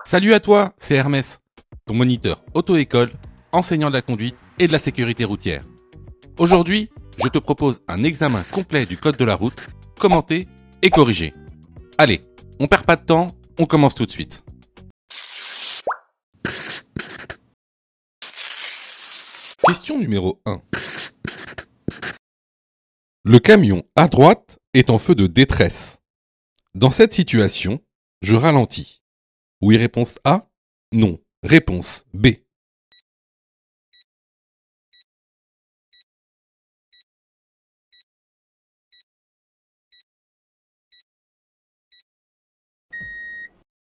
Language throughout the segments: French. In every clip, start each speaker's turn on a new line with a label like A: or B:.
A: Salut à toi, c'est Hermès, ton moniteur auto-école, enseignant de la conduite et de la sécurité routière. Aujourd'hui, je te propose un examen complet du code de la route, commenté et corrigé. Allez, on perd pas de temps, on commence tout de suite. Question numéro 1. Le camion à droite est en feu de détresse. Dans cette situation, je ralentis. Oui, réponse A. Non. Réponse B.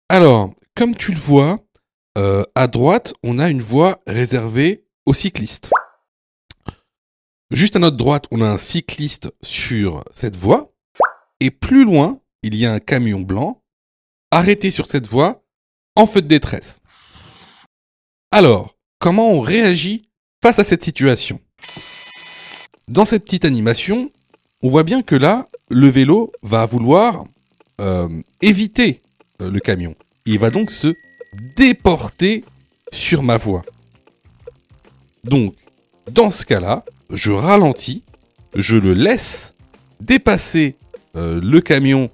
A: Alors, comme tu le vois, à droite, on a une voie réservée aux cyclistes. Juste à notre droite, on a un cycliste sur cette voie. Et plus loin, il y a un camion blanc arrêté sur cette voie en feu de détresse. Alors, comment on réagit face à cette situation ? Dans cette petite animation, on voit bien que là, le vélo va vouloir éviter le camion. Il va donc se déporter sur ma voie. Donc, dans ce cas-là, je ralentis, je le laisse dépasser le camion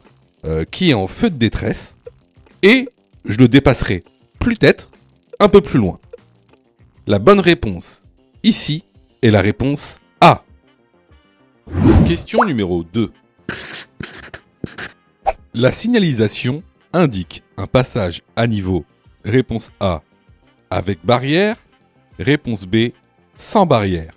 A: qui est en feu de détresse et je le dépasserai peut-être un peu plus loin. La bonne réponse ici est la réponse A. Question numéro 2. La signalisation indique un passage à niveau. Réponse A, avec barrière. Réponse B, sans barrière.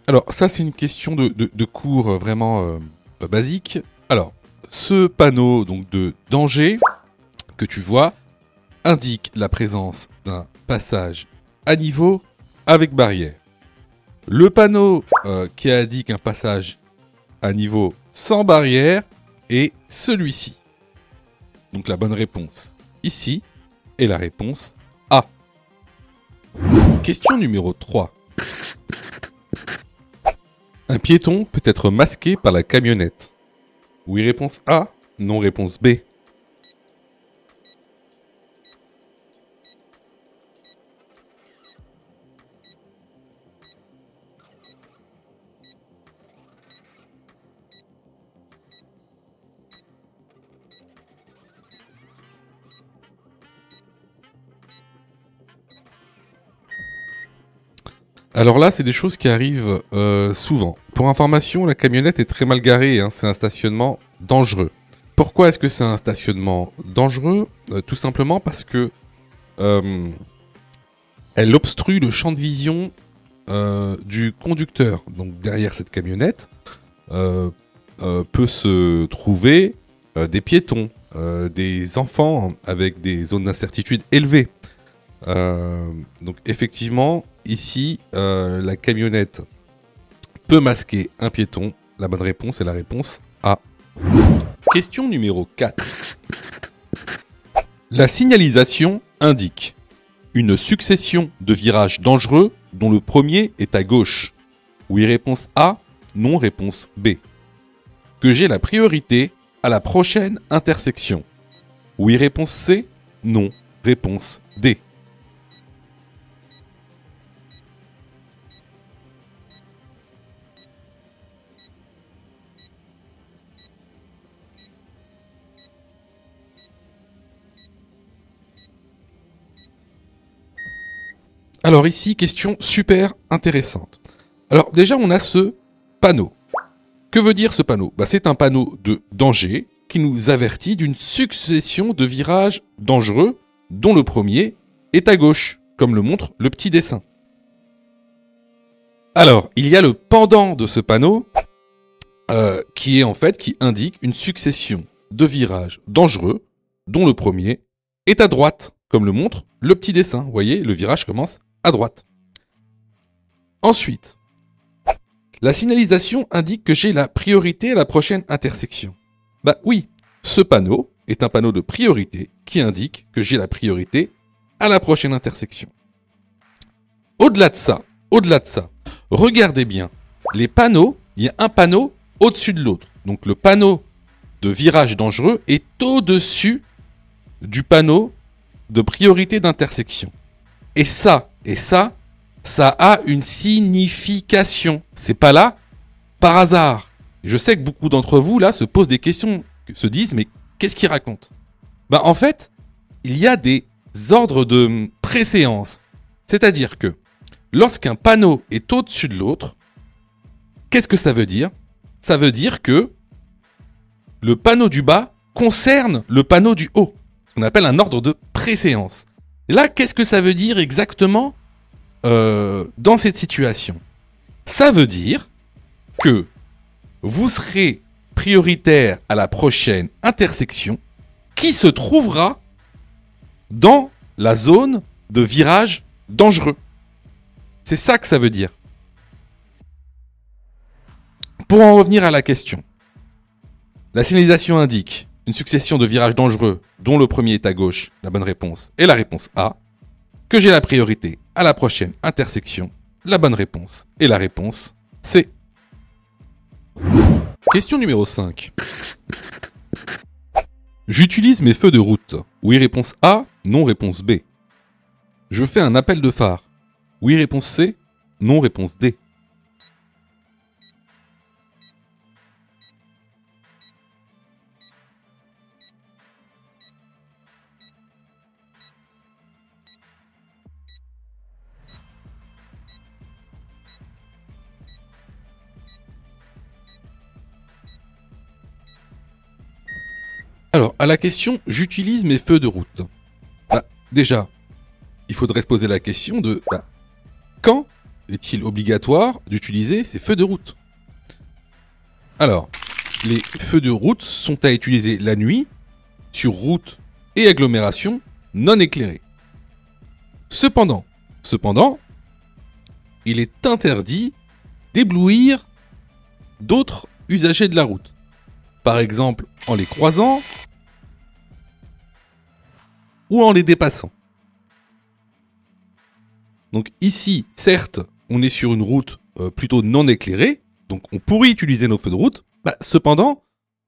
A: Alors, ça, c'est une question de cours vraiment basique. Alors, ce panneau donc de danger que tu vois indique la présence d'un passage à niveau avec barrière. Le panneau qui indique un passage à niveau sans barrière est celui-ci. Donc, la bonne réponse ici est la réponse A. Question numéro 3. Un piéton peut être masqué par la camionnette. Oui, réponse A. Non, réponse B. Alors là, c'est des choses qui arrivent souvent. Pour information, la camionnette est très mal garée, hein, c'est un stationnement dangereux. Pourquoi est-ce que c'est un stationnement dangereux ? Tout simplement parce que elle obstrue le champ de vision du conducteur. Donc derrière cette camionnette peut se trouver des piétons, des enfants avec des zones d'incertitude élevées. Donc effectivement, ici, la camionnette peut masquer un piéton. La bonne réponse est la réponse A. Question numéro 4. La signalisation indique une succession de virages dangereux dont le premier est à gauche. Oui, réponse A. Non, réponse B. Que j'ai la priorité à la prochaine intersection. Oui, réponse C. Non, réponse D. Alors ici, question super intéressante. Alors déjà, on a ce panneau. Que veut dire ce panneau ? C'est un panneau de danger qui nous avertit d'une succession de virages dangereux dont le premier est à gauche, comme le montre le petit dessin. Alors, il y a le pendant de ce panneau qui indique une succession de virages dangereux dont le premier est à droite, comme le montre le petit dessin. Vous voyez, le virage commence à droite. Ensuite, La signalisation indique que j'ai la priorité à la prochaine intersection. Bah oui, ce panneau est un panneau de priorité qui indique que j'ai la priorité à la prochaine intersection. Au-delà de ça, regardez bien, les panneaux, il y a un panneau au-dessus de l'autre. Donc le panneau de virage dangereux est au-dessus du panneau de priorité d'intersection. Et ça a une signification. C'est pas là par hasard. Je sais que beaucoup d'entre vous là se posent des questions, se disent mais qu'est-ce qu'il raconte? Bah en fait, il y a des ordres de préséance. C'est-à-dire que lorsqu'un panneau est au-dessus de l'autre, qu'est-ce que ça veut dire? Ça veut dire que le panneau du bas concerne le panneau du haut. Ce qu'on appelle un ordre de préséance. Et là, qu'est-ce que ça veut dire exactement dans cette situation? Ça veut dire que vous serez prioritaire à la prochaine intersection qui se trouvera dans la zone de virage dangereux. C'est ça que ça veut dire. Pour en revenir à la question, la signalisation indique une succession de virages dangereux dont le premier est à gauche, la bonne réponse est la réponse A, que j'ai la priorité à la prochaine intersection, la bonne réponse est la réponse C. Question numéro 5. J'utilise mes feux de route. Oui, réponse A, non, réponse B. Je fais un appel de phare. Oui, réponse C, non, réponse D. Alors, à la question « J'utilise mes feux de route ». Bah, déjà, il faudrait se poser la question de quand est-il obligatoire d'utiliser ces feux de route? Alors, les feux de route sont à utiliser la nuit, sur route et agglomération non éclairée. Cependant, il est interdit d'éblouir d'autres usagers de la route. Par exemple, en les croisant ou en les dépassant. Donc ici, certes, on est sur une route plutôt non éclairée, donc on pourrait utiliser nos feux de route. Cependant,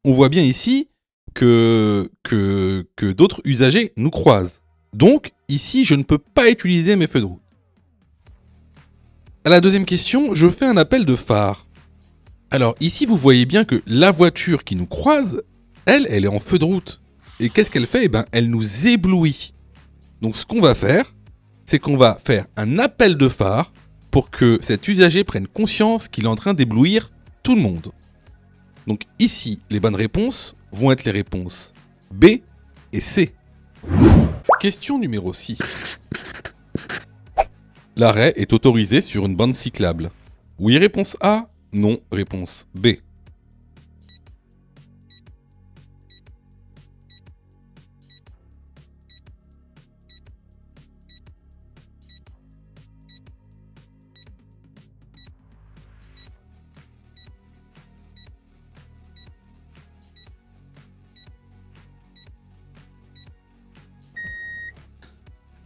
A: on voit bien ici que d'autres usagers nous croisent. Donc ici, je ne peux pas utiliser mes feux de route. À la deuxième question, je fais un appel de phare. Alors ici, vous voyez bien que la voiture qui nous croise, elle est en feu de route. Et qu'est-ce qu'elle fait? Elle nous éblouit. Donc ce qu'on va faire, c'est qu'on va faire un appel de phare pour que cet usager prenne conscience qu'il est en train d'éblouir tout le monde. Donc ici, les bonnes réponses vont être les réponses B et C. Question numéro 6. L'arrêt est autorisé sur une bande cyclable. Oui, réponse A. Non, réponse B.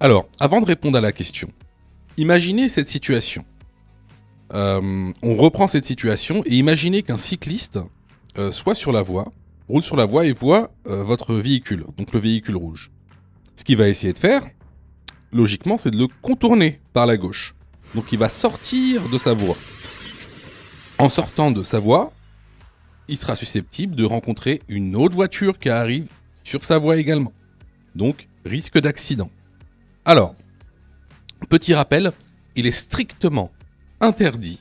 A: Alors, avant de répondre à la question, imaginez cette situation. On reprend cette situation et imaginez qu'un cycliste soit sur la voie, roule sur la voie et voit votre véhicule, donc le véhicule rouge. Ce qu'il va essayer de faire, logiquement, c'est de le contourner par la gauche. Donc il va sortir de sa voie. En sortant de sa voie, il sera susceptible de rencontrer une autre voiture qui arrive sur sa voie également. Donc, risque d'accident. Alors, petit rappel, il est strictement interdit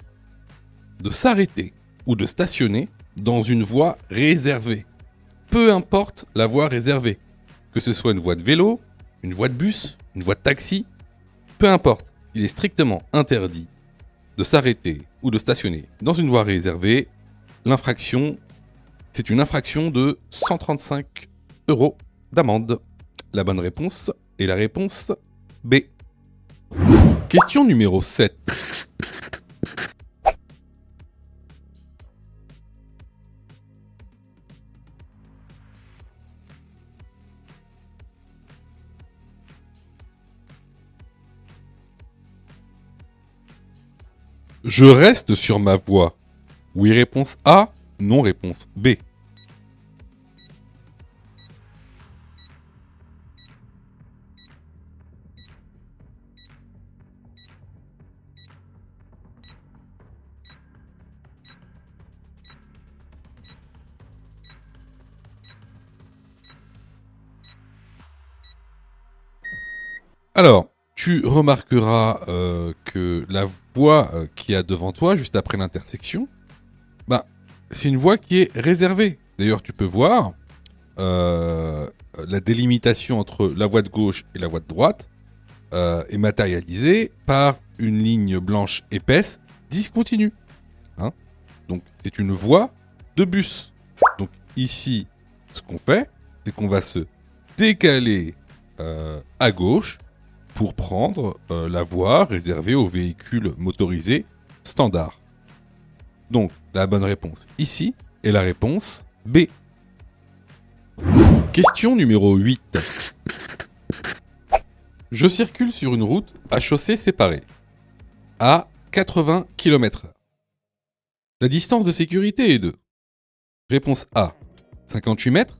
A: de s'arrêter ou de stationner dans une voie réservée. Peu importe la voie réservée, que ce soit une voie de vélo, une voie de bus, une voie de taxi, peu importe, il est strictement interdit de s'arrêter ou de stationner dans une voie réservée. L'infraction, c'est une infraction de 135 € d'amende. La bonne réponse est la réponse B. Question numéro 7. Je reste sur ma voie. Oui, réponse A. Non, réponse B. Alors, tu remarqueras que la voie qui a devant toi, juste après l'intersection, bah, c'est une voie qui est réservée. D'ailleurs, tu peux voir la délimitation entre la voie de gauche et la voie de droite est matérialisée par une ligne blanche épaisse discontinue. Hein. Donc, c'est une voie de bus. Donc, ici, ce qu'on fait, c'est qu'on va se décaler à gauche pour prendre la voie réservée aux véhicules motorisés standards. Donc, la bonne réponse ici est la réponse B. Question numéro 8. Je circule sur une route à chaussée séparée, à 80 km/h. La distance de sécurité est de réponse A, 58 mètres.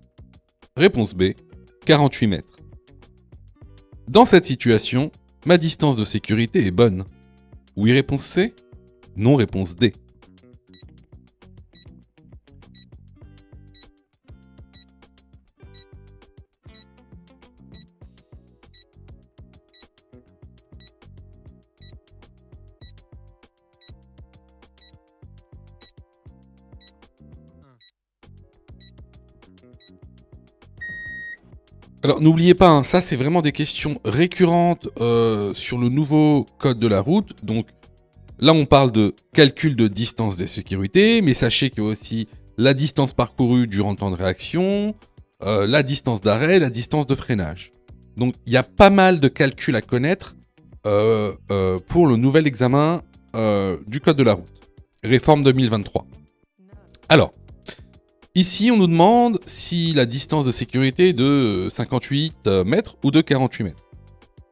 A: Réponse B, 48 mètres. Dans cette situation, ma distance de sécurité est bonne. Oui, réponse C. Non, réponse D. Alors n'oubliez pas, hein, ça c'est vraiment des questions récurrentes sur le nouveau code de la route. Donc là on parle de calcul de distance de sécurité, mais sachez qu'il y a aussi la distance parcourue durant le temps de réaction, la distance d'arrêt, la distance de freinage. Donc il y a pas mal de calculs à connaître pour le nouvel examen du code de la route. Réforme 2023. Alors, ici, on nous demande si la distance de sécurité est de 58 mètres ou de 48 mètres.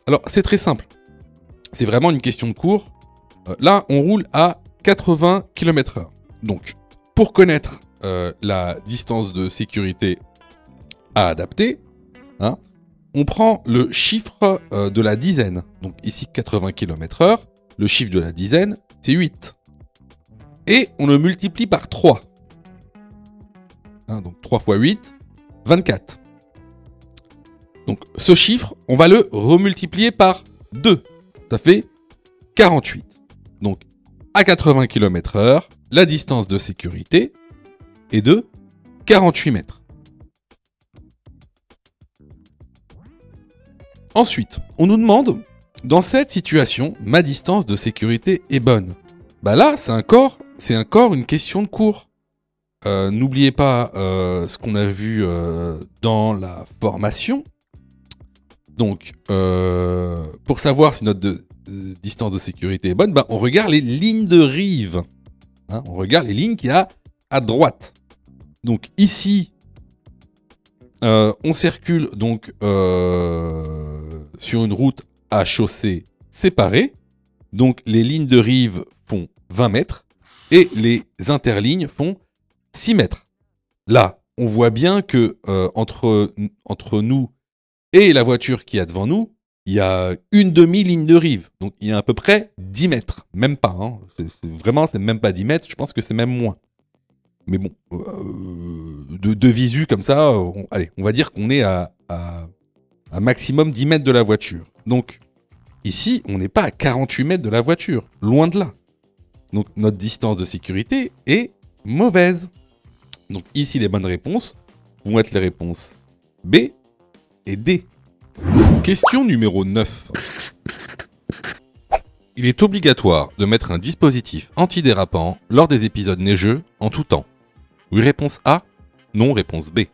A: Alors, c'est très simple. C'est vraiment une question de cours. Là, on roule à 80 km/h. Donc, pour connaître la distance de sécurité à adapter, hein, on prend le chiffre de la dizaine. Donc ici, 80 km/h. Le chiffre de la dizaine, c'est 8. Et on le multiplie par 3. Hein, donc 3 fois 8, 24. Donc ce chiffre, on va le remultiplier par 2. Ça fait 48. Donc à 80 km/h, la distance de sécurité est de 48 mètres. Ensuite, on nous demande, dans cette situation, ma distance de sécurité est bonne. Bah là, c'est encore une question de cours. N'oubliez pas ce qu'on a vu dans la formation. Donc, pour savoir si notre distance de sécurité est bonne, bah, on regarde les lignes de rive. Hein, on regarde les lignes qu'il y a à droite. Donc ici, on circule donc sur une route à chaussée séparée. Donc les lignes de rive font 20 mètres et les interlignes font 6 mètres. Là, on voit bien que entre nous et la voiture qui est devant nous, il y a une demi-ligne de rive. Donc il y a à peu près 10 mètres. Même pas. Hein. C'est même pas 10 mètres. Je pense que c'est même moins. Mais bon, de visu comme ça, on va dire qu'on est à maximum 10 mètres de la voiture. Donc ici, on n'est pas à 48 mètres de la voiture. Loin de là. Donc notre distance de sécurité est mauvaise. Donc ici, les bonnes réponses vont être les réponses B et D. Question numéro 9. Il est obligatoire de mettre un dispositif antidérapant lors des épisodes neigeux en tout temps. Oui, réponse A. Non, réponse B.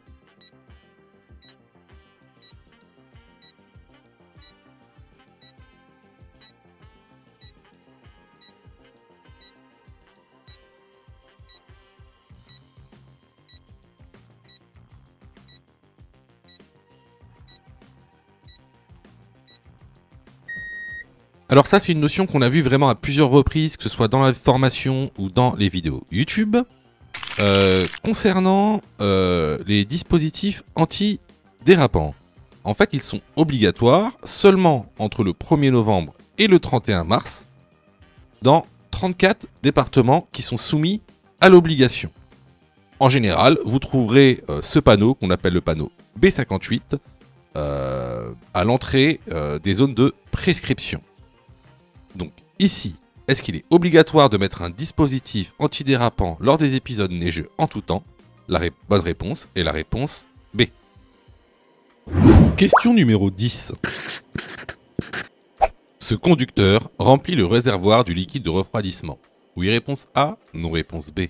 A: Alors ça, c'est une notion qu'on a vue vraiment à plusieurs reprises, que ce soit dans la formation ou dans les vidéos YouTube. Concernant les dispositifs antidérapants, en fait, ils sont obligatoires seulement entre le 1er novembre et le 31 mars dans 34 départements qui sont soumis à l'obligation. En général, vous trouverez ce panneau qu'on appelle le panneau B58 à l'entrée des zones de prescription. Donc ici, est-ce qu'il est obligatoire de mettre un dispositif antidérapant lors des épisodes neigeux en tout temps? La bonne réponse est la réponse B. Question numéro 10. Ce conducteur remplit le réservoir du liquide de refroidissement. Oui, réponse A, non, réponse B.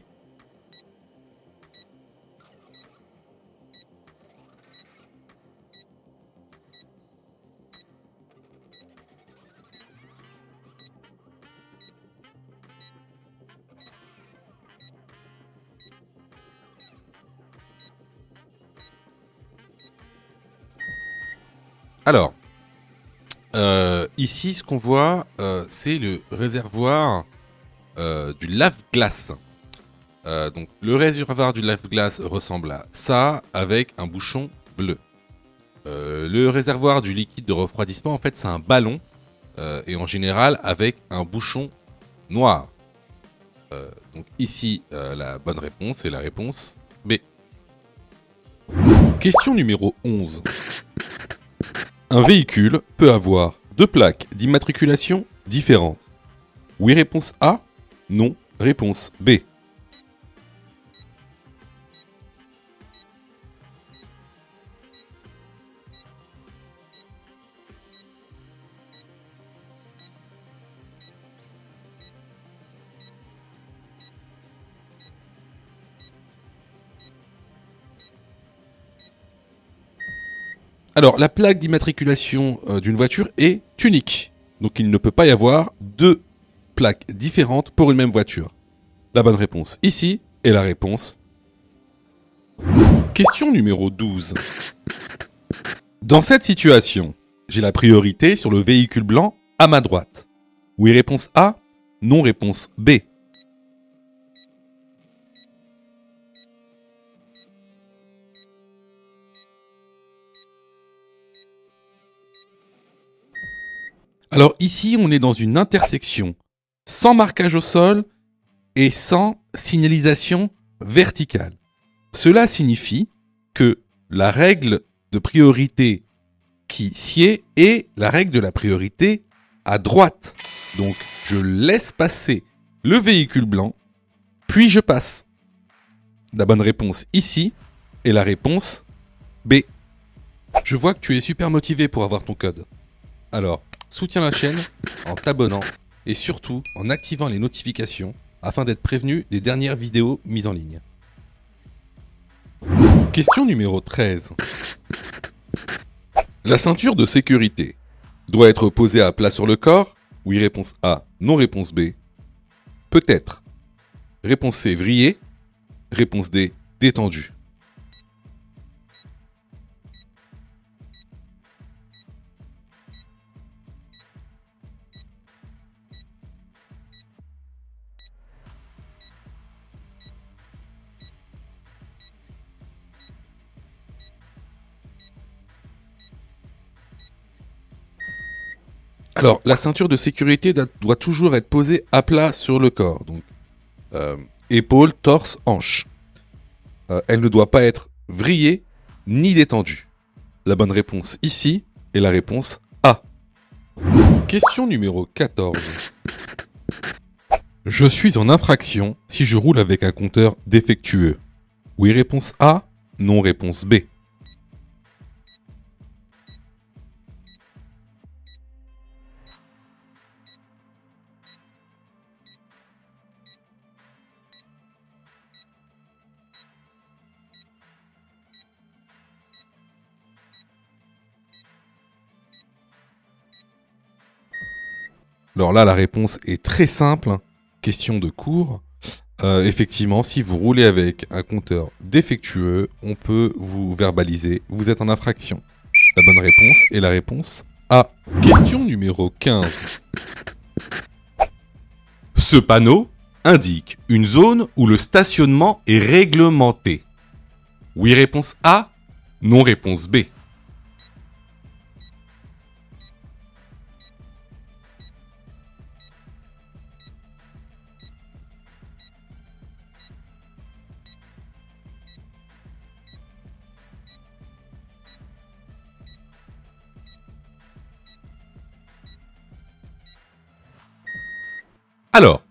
A: Alors, ici, ce qu'on voit, c'est le réservoir du lave-glace. Donc, le réservoir du lave-glace ressemble à ça, avec un bouchon bleu. Le réservoir du liquide de refroidissement, en fait, c'est un ballon, et en général, avec un bouchon noir. Donc, ici, la bonne réponse est la réponse B. Question numéro 11. Un véhicule peut avoir deux plaques d'immatriculation différentes. Oui, réponse A. Non, réponse B. Alors, la plaque d'immatriculation d'une voiture est unique. Donc, il ne peut pas y avoir deux plaques différentes pour une même voiture. La bonne réponse ici est la réponse. Question numéro 12. Dans cette situation, j'ai la priorité sur le véhicule blanc à ma droite. Oui, réponse A. Non, réponse B. Alors ici, on est dans une intersection sans marquage au sol et sans signalisation verticale. Cela signifie que la règle de priorité qui sied est la règle de la priorité à droite. Donc je laisse passer le véhicule blanc, puis je passe. La bonne réponse ici est la réponse B. Je vois que tu es super motivé pour avoir ton code. Alors, soutiens la chaîne en t'abonnant et surtout en activant les notifications afin d'être prévenu des dernières vidéos mises en ligne. Question numéro 13. La ceinture de sécurité doit être posée à plat sur le corps? Oui, réponse A. Non, réponse B. Peut-être. Réponse C, vrillée. Réponse D, détendue. Alors, la ceinture de sécurité doit toujours être posée à plat sur le corps. Donc, épaules, torse, hanche. Elle ne doit pas être vrillée ni détendue. La bonne réponse ici est la réponse A. Question numéro 14. Je suis en infraction si je roule avec un compteur défectueux. Oui, réponse A. Non, réponse B. Alors là, la réponse est très simple. Question de cours. Effectivement, si vous roulez avec un compteur défectueux, on peut vous verbaliser. Vous êtes en infraction. La bonne réponse est la réponse A. Question numéro 15.
B: Ce panneau indique une zone où le stationnement est réglementé. Oui, réponse A. Non, réponse B. Alors,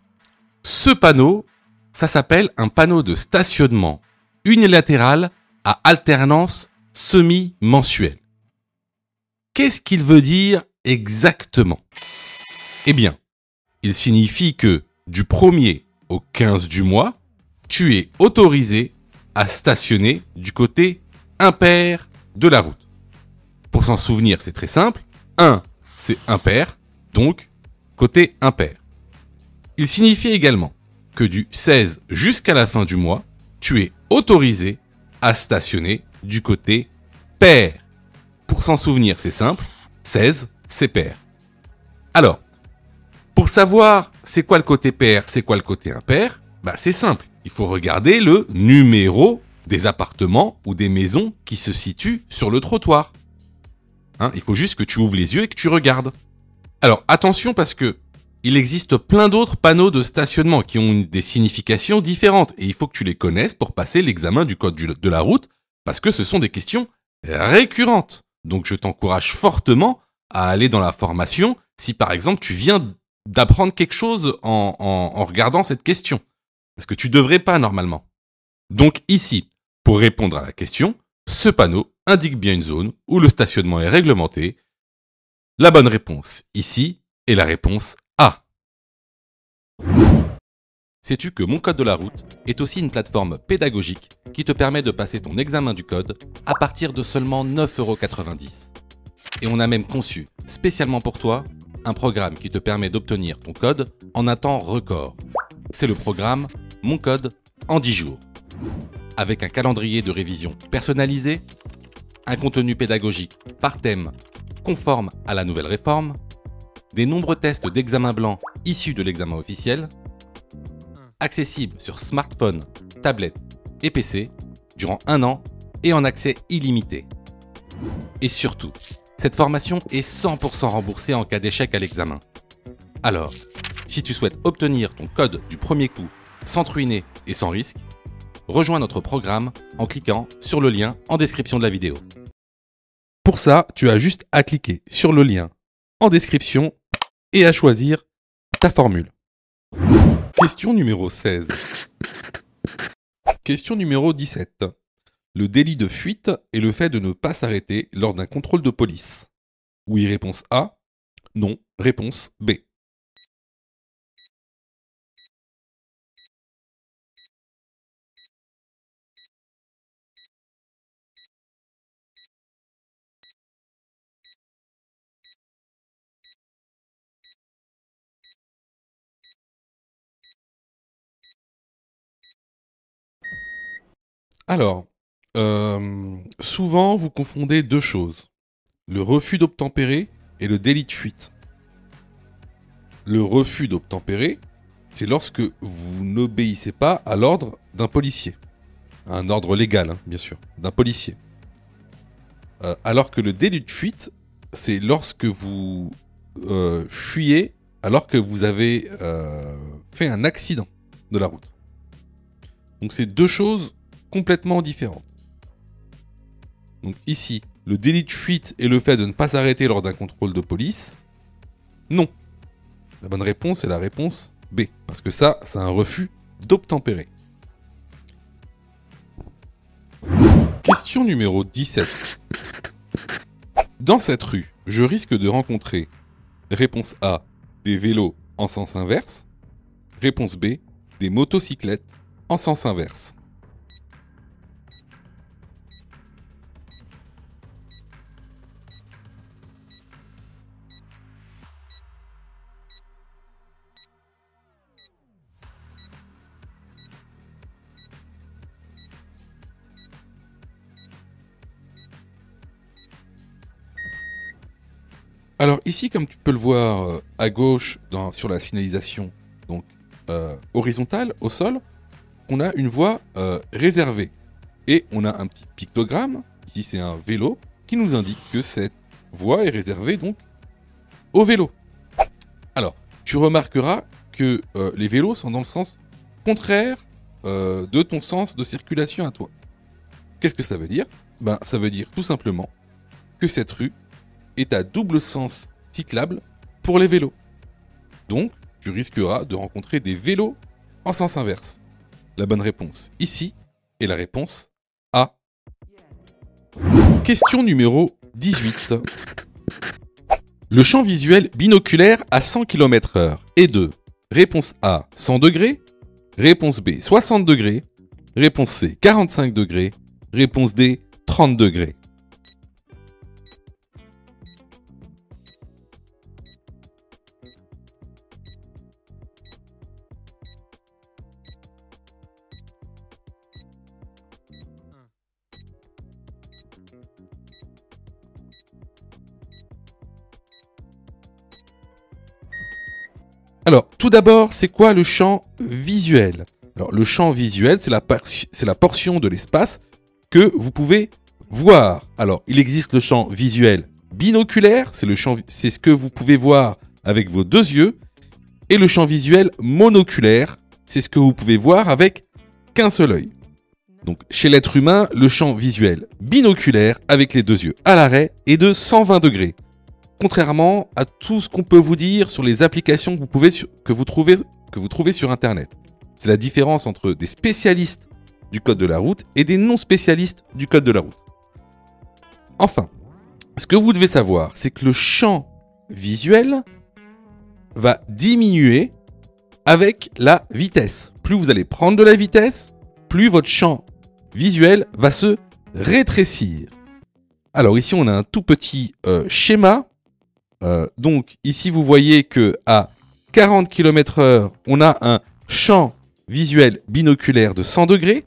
B: ce panneau, ça s'appelle un panneau de stationnement unilatéral à alternance semi-mensuelle. Qu'est-ce qu'il veut dire exactement? Eh bien, il signifie que du 1er au 15 du mois, tu es autorisé à stationner du côté impair de la route. Pour s'en souvenir, c'est très simple. 1, c'est impair, donc côté impair. Il signifie également que du 16 jusqu'à la fin du mois, tu es autorisé à stationner du côté pair. Pour s'en souvenir, c'est simple. 16, c'est pair. Alors, pour savoir c'est quoi le côté pair, c'est quoi le côté impair, c'est simple. Il faut regarder le numéro des appartements ou des maisons qui se situent sur le trottoir. Il faut juste que tu ouvres les yeux et que tu regardes. Alors attention parce que il existe plein d'autres panneaux de stationnement qui ont des significations différentes et il faut que tu les connaisses pour passer l'examen du code de la route parce que ce sont des questions récurrentes. Donc je t'encourage fortement à aller dans la formation si par exemple tu viens d'apprendre quelque chose en regardant cette question. Parce que tu devrais pas normalement. Donc ici, pour répondre à la question, ce panneau indique bien une zone où le stationnement est réglementé. La bonne réponse ici est la réponse A. Sais-tu que Mon Code de la Route est aussi une plateforme pédagogique qui te permet de passer ton examen du code à partir de seulement 9,90 €. Et on a même conçu, spécialement pour toi, un programme qui te permet d'obtenir ton code en un temps record. C'est le programme Mon Code en 10 jours. Avec un calendrier de révision personnalisé, un contenu pédagogique par thème conforme à la nouvelle réforme, des nombreux tests d'examen blanc issus de l'examen officiel, accessible sur smartphone, tablette et PC durant 1 an et en accès illimité. Et surtout, cette formation est 100% remboursée en cas d'échec à l'examen. Alors, si tu souhaites obtenir ton code du premier coup sans te ruiner et sans risque, rejoins notre programme en cliquant sur le lien en description de la vidéo.
A: Pour ça, tu as juste à cliquer sur le lien en description et à choisir ta formule. Question numéro 16. Question numéro 17. Le délit de fuite est le fait de ne pas s'arrêter lors d'un contrôle de police. Oui, réponse A. Non, réponse B. Alors, souvent vous confondez deux choses. Le refus d'obtempérer et le délit de fuite. Le refus d'obtempérer, c'est lorsque vous n'obéissez pas à l'ordre d'un policier. Un ordre légal, bien sûr, d'un policier. Alors que le délit de fuite, c'est lorsque vous fuyez alors que vous avez fait un accident de la route. Donc c'est deux choses complètement différentes. Donc ici, le délit de fuite est le fait de ne pas s'arrêter lors d'un contrôle de police. Non. La bonne réponse est la réponse B. Parce que ça, c'est un refus d'obtempérer. Question numéro 17. Dans cette rue, je risque de rencontrer réponse A, des vélos en sens inverse. Réponse B, des motocyclettes en sens inverse. Alors ici, comme tu peux le voir à gauche sur la signalisation donc horizontale au sol, on a une voie réservée. Et on a un petit pictogramme, ici c'est un vélo, qui nous indique que cette voie est réservée donc au vélo. Alors, tu remarqueras que les vélos sont dans le sens contraire de ton sens de circulation à toi. Qu'est-ce que ça veut dire? Ben, ça veut dire tout simplement que cette rue est à double sens cyclable pour les vélos. Donc, tu risqueras de rencontrer des vélos en sens inverse. La bonne réponse ici est la réponse A. Question numéro 18. Le champ visuel binoculaire à 100 km/h est de réponse A 100 degrés, réponse B 60 degrés, réponse C 45 degrés, réponse D 30 degrés. Alors, tout d'abord, c'est quoi le champ visuel? Alors, le champ visuel, c'est la portion de l'espace que vous pouvez voir. Alors, il existe le champ visuel binoculaire, c'est ce que vous pouvez voir avec vos deux yeux, et le champ visuel monoculaire, c'est ce que vous pouvez voir avec qu'un seul œil. Donc, chez l'être humain, le champ visuel binoculaire avec les deux yeux à l'arrêt est de 120 degrés. Contrairement à tout ce qu'on peut vous dire sur les applications que vous trouvez sur Internet. C'est la différence entre des spécialistes du code de la route et des non-spécialistes du code de la route. Enfin, ce que vous devez savoir, c'est que le champ visuel va diminuer avec la vitesse. Plus vous allez prendre de la vitesse, plus votre champ visuel va se rétrécir. Alors ici, on a un tout petit schéma. Donc ici vous voyez que à 40 km/h, on a un champ visuel binoculaire de 100 degrés.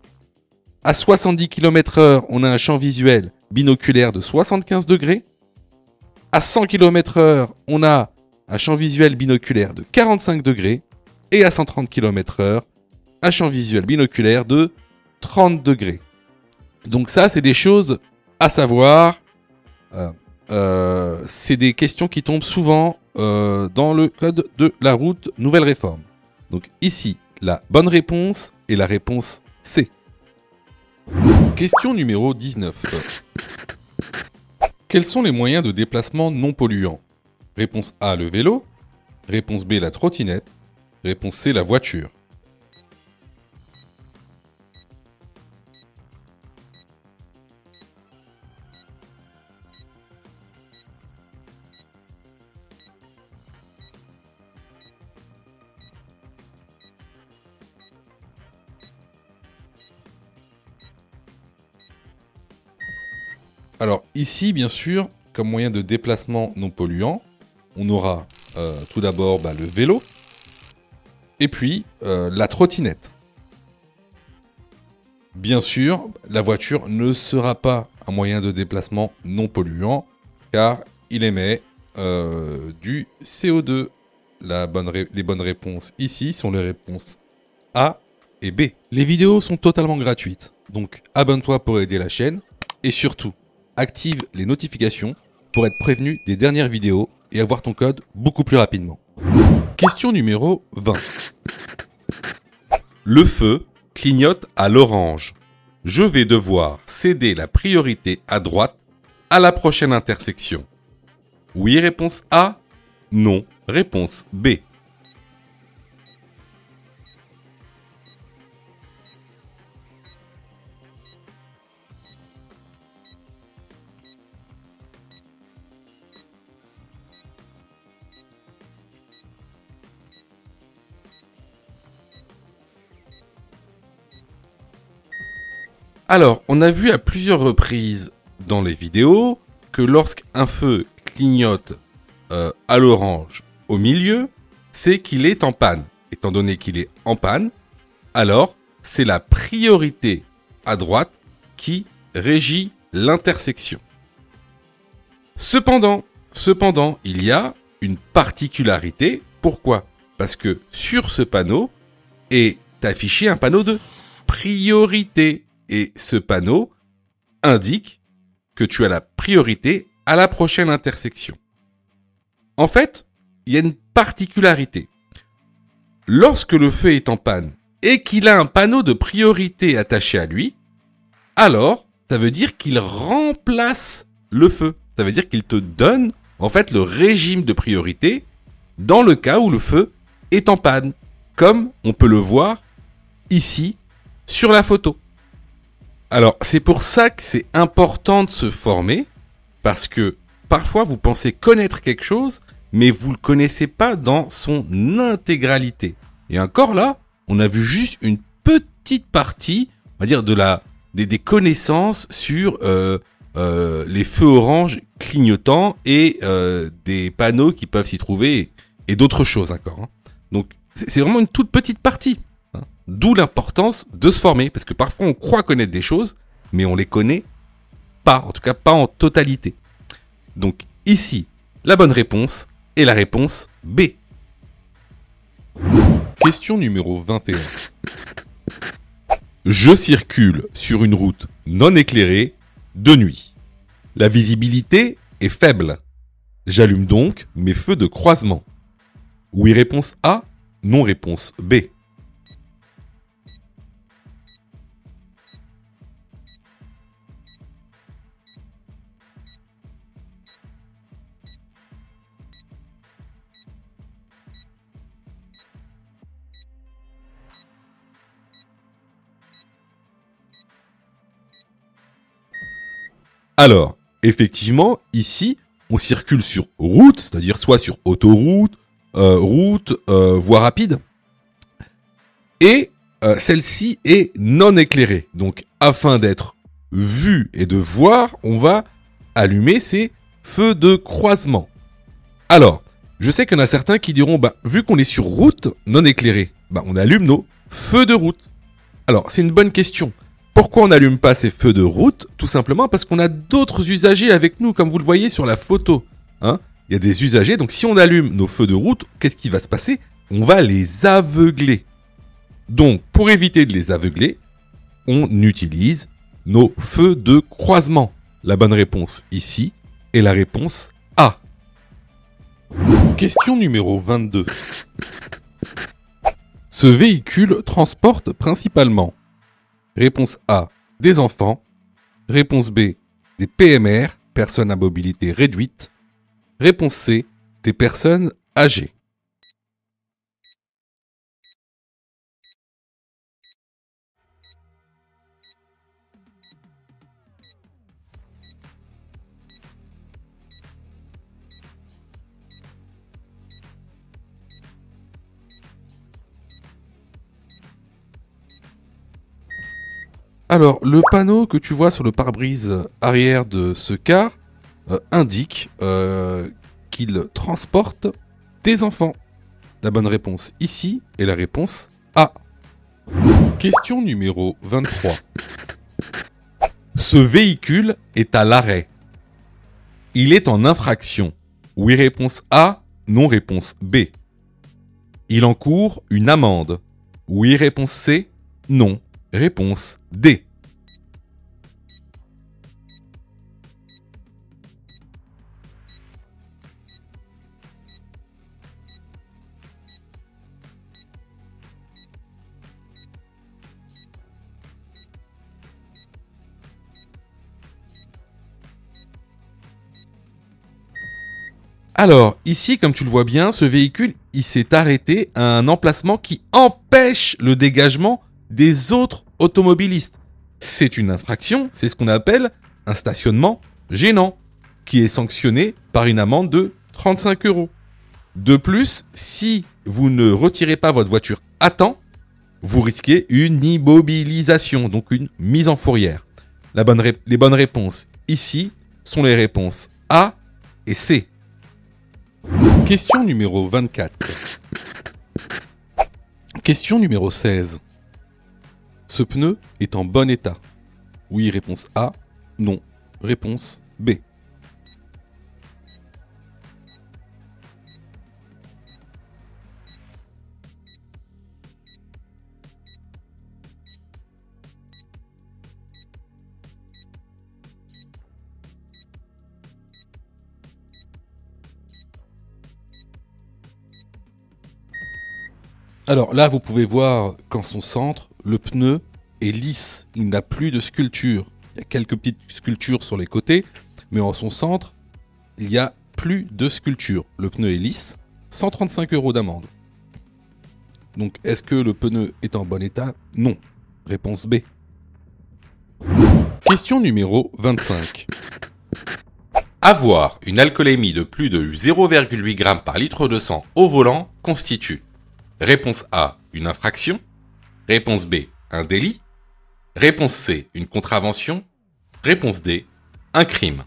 A: À 70 km/h, on a un champ visuel binoculaire de 75 degrés. À 100 km/h, on a un champ visuel binoculaire de 45 degrés. Et à 130 km/h, un champ visuel binoculaire de 30 degrés. Donc ça, c'est des choses à savoir. C'est des questions qui tombent souvent dans le code de la route Nouvelle Réforme. Donc ici, la bonne réponse est la réponse C. Question numéro 19. Quels sont les moyens de déplacement non polluants? Réponse A, le vélo. Réponse B, la trottinette. Réponse C, la voiture. Alors ici, bien sûr, comme moyen de déplacement non polluant, on aura tout d'abord le vélo et puis la trottinette. Bien sûr, la voiture ne sera pas un moyen de déplacement non polluant car il émet du CO2. Les bonnes réponses ici sont les réponses A et B. Les vidéos sont totalement gratuites, donc abonne-toi pour aider la chaîne et surtout, active les notifications pour être prévenu des dernières vidéos et avoir ton code beaucoup plus rapidement. Question numéro 20.
B: Le feu clignote à l'orange. Je vais devoir céder la priorité à droite à la prochaine intersection. Oui, réponse A. Non, réponse B.
A: Alors, on a vu à plusieurs reprises dans les vidéos que lorsqu'un feu clignote à l'orange au milieu, c'est qu'il est en panne. Étant donné qu'il est en panne, alors c'est la priorité à droite qui régit l'intersection. Cependant,
B: Cependant, il y a une particularité. Pourquoi? Parce que sur ce panneau est affiché un panneau de priorité. Et ce panneau indique que tu as la priorité à la prochaine intersection. En fait, il y a une particularité. Lorsque le feu est en panne et qu'il a un panneau de priorité attaché à lui, alors ça veut dire qu'il remplace le feu. Ça veut dire qu'il te donne en fait le régime de priorité dans le cas où le feu est en panne, comme on peut le voir ici sur la photo. Alors c'est pour ça que c'est important de se former, parce que parfois vous pensez connaître quelque chose, mais vous le connaissez pas dans son intégralité. Et encore là, on a vu juste une petite partie, on va dire des connaissances sur les feux orange clignotants et des panneaux qui peuvent s'y trouver et d'autres choses encore. Hein. Donc c'est vraiment une toute petite partie. Hein. D'où l'importance de se former, parce que parfois on croit connaître des choses, mais on les connaît pas, en tout cas pas en totalité. Donc ici, la bonne réponse est la réponse B.
A: Question numéro 21.
B: Je circule sur une route non éclairée de nuit. La visibilité est faible. J'allume donc mes feux de croisement. Oui, réponse A. Non, réponse B. Alors, effectivement, ici, on circule sur route, c'est-à-dire soit sur autoroute, voie rapide. Et celle-ci est non éclairée. Donc, afin d'être vu et de voir, on va allumer ces feux de croisement. Alors, je sais qu'il y en a certains qui diront, vu qu'on est sur route non éclairée, on allume nos feux de route. Alors, c'est une bonne question. Pourquoi on n'allume pas ces feux de route? Tout simplement parce qu'on a d'autres usagers avec nous, comme vous le voyez sur la photo. Hein, il y a des usagers, donc si on allume nos feux de route, qu'est-ce qui va se passer? On va les aveugler. Donc, pour éviter de les aveugler, on utilise nos feux de croisement. La bonne réponse ici est la réponse A.
A: Question numéro 22. Ce véhicule transporte principalement. Réponse A, des enfants. Réponse B, des PMR, personnes à mobilité réduite. Réponse C, des personnes âgées. Alors, le panneau que tu vois sur le pare-brise arrière de ce car indique qu'il transporte des enfants. La bonne réponse ici est la réponse A. Question numéro 23.
B: Ce véhicule est à l'arrêt. Il est en infraction. Oui, réponse A. Non, réponse B. Il encourt une amende. Oui, réponse C. Non, réponse D.
A: Alors, ici, comme tu le vois bien, ce véhicule, il s'est arrêté à un emplacement qui empêche le dégagement des autres automobilistes. C'est une infraction, c'est ce qu'on appelle un stationnement gênant, qui est sanctionné par une amende de 35 €. De plus, si vous ne retirez pas votre voiture à temps, vous risquez une immobilisation, donc une mise en fourrière. Les bonnes réponses ici sont les réponses A et C. Question numéro 24. Question numéro 16. Ce pneu est en bon état. Oui, réponse A. Non, réponse B. Alors là, vous pouvez voir qu'en son centre, le pneu est lisse. Il n'a plus de sculpture. Il y a quelques petites sculptures sur les côtés, mais en son centre, il n'y a plus de sculpture. Le pneu est lisse, 135 € d'amende. Donc, est-ce que le pneu est en bon état? Non. Réponse B. Question numéro 25.
B: Avoir une alcoolémie de plus de 0,8 g par litre de sang au volant constitue réponse A, une infraction. Réponse B, un délit. Réponse C, une contravention. Réponse D, un crime.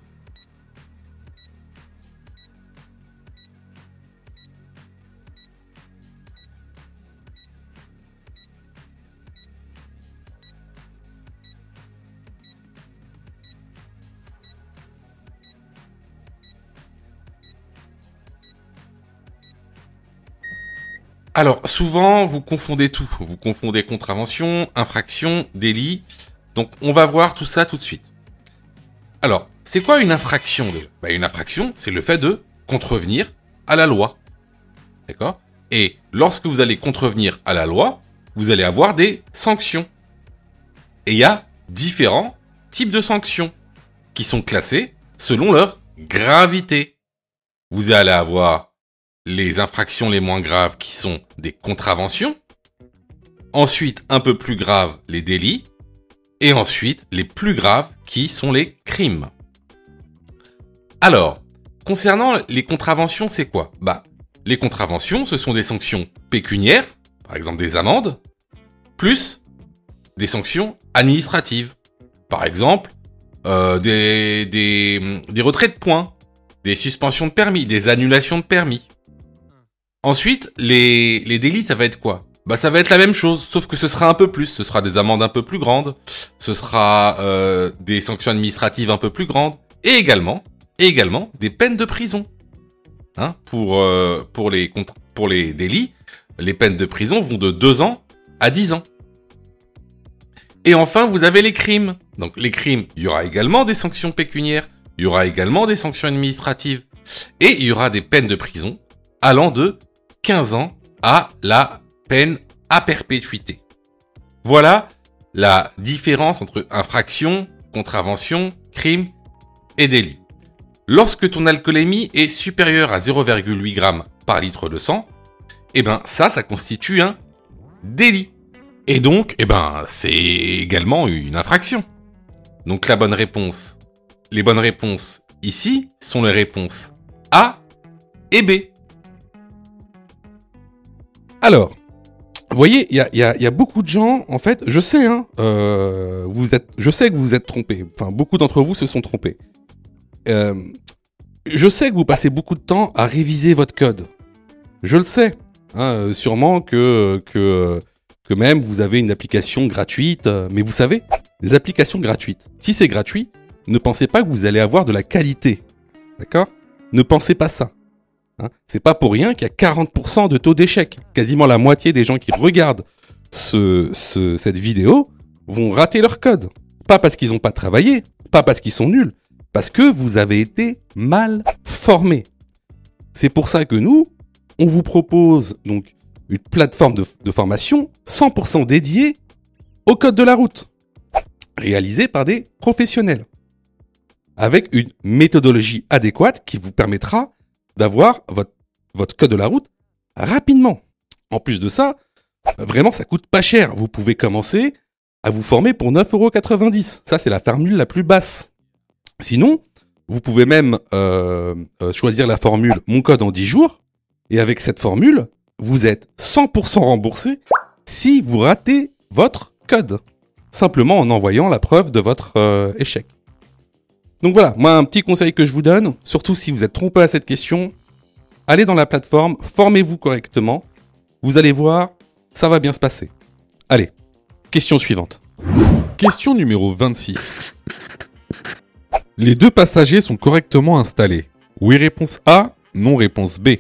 B: Alors, souvent, vous confondez tout. Vous confondez contravention, infraction, délit. Donc, on va voir tout ça tout de suite. Alors, c'est quoi une infraction Une infraction, c'est le fait de contrevenir à la loi. D'accord? Et lorsque vous allez contrevenir à la loi, vous allez avoir des sanctions. Et il y a différents types de sanctions qui sont classées selon leur gravité. Vous allez avoir les infractions les moins graves qui sont des contraventions. Ensuite, un peu plus graves, les délits. Et ensuite, les plus graves qui sont les crimes. Alors, concernant les contraventions, c'est quoi? Les contraventions, ce sont des sanctions pécuniaires, par exemple des amendes, plus des sanctions administratives. Par exemple, des retraits de points, des suspensions de permis, des annulations de permis. Ensuite, les délits, ça va être quoi? Ça va être la même chose, sauf que ce sera un peu plus. Ce sera des amendes un peu plus grandes, ce sera des sanctions administratives un peu plus grandes, et également des peines de prison. Hein, pour les délits, les peines de prison vont de 2 ans à 10 ans. Et enfin, vous avez les crimes. Donc les crimes, il y aura également des sanctions pécuniaires, il y aura également des sanctions administratives, et il y aura des peines de prison allant de 15 ans à la peine à perpétuité. Voilà la différence entre infraction, contravention, crime et délit. Lorsque ton alcoolémie est supérieure à 0,8 g par litre de sang, ça constitue un délit. Et donc, c'est également une infraction. Donc les bonnes réponses ici sont les réponses A et B.
A: Alors, vous voyez, il y a beaucoup de gens, en fait, je sais, je sais que vous vous êtes trompés. Enfin, beaucoup d'entre vous se sont trompés. Je sais que vous passez beaucoup de temps à réviser votre code. Je le sais. Sûrement que même vous avez une application gratuite. Mais vous savez, les applications gratuites, si c'est gratuit, ne pensez pas que vous allez avoir de la qualité. D'accord? Ne pensez pas ça. C'est pas pour rien qu'il y a 40% de taux d'échec. Quasiment la moitié des gens qui regardent cette vidéo vont rater leur code. Pas parce qu'ils n'ont pas travaillé, pas parce qu'ils sont nuls, parce que vous avez été mal formés. C'est pour ça que nous, on vous propose donc une plateforme de formation 100% dédiée au code de la route, réalisée par des professionnels, avec une méthodologie adéquate qui vous permettra d'avoir votre code de la route rapidement. En plus de ça, vraiment, ça coûte pas cher. Vous pouvez commencer à vous former pour 9,90 €. Ça, c'est la formule la plus basse. Sinon, vous pouvez même choisir la formule Mon code en 10 jours. Et avec cette formule, vous êtes 100% remboursé si vous ratez votre code. Simplement en envoyant la preuve de votre échec. Donc voilà, moi un petit conseil que je vous donne, surtout si vous êtes trompé à cette question, allez dans la plateforme, formez-vous correctement, vous allez voir, ça va bien se passer. Allez, question suivante. Question numéro 26. Les deux passagers sont correctement installés. Oui, réponse A, non, réponse B.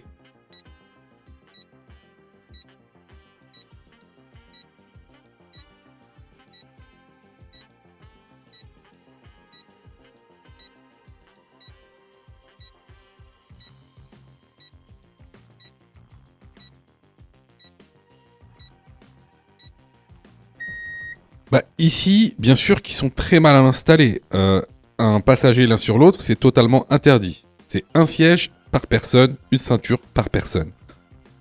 A: Bah, ici, bien sûr qu'ils sont très mal installés. Un passager l'un sur l'autre, c'est totalement interdit. C'est un siège par personne, une ceinture par personne.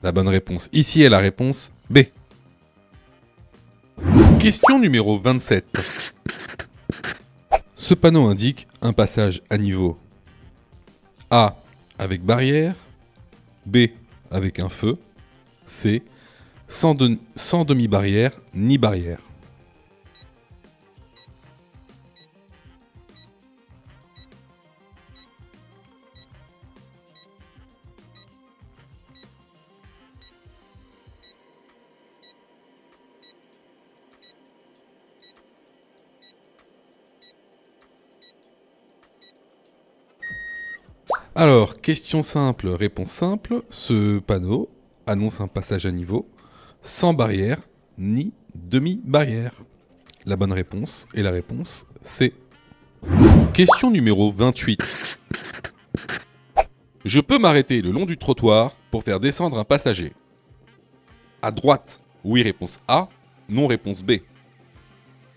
A: La bonne réponse ici est la réponse B. Question numéro 27. Ce panneau indique un passage à niveau. A avec barrière, B avec un feu, C sans demi-barrière ni barrière. Alors, question simple, réponse simple. Ce panneau annonce un passage à niveau sans barrière ni demi-barrière. La bonne réponse est la réponse C. Question numéro 28. Je peux m'arrêter le long du trottoir pour faire descendre un passager. À droite, oui, réponse A. Non, réponse B.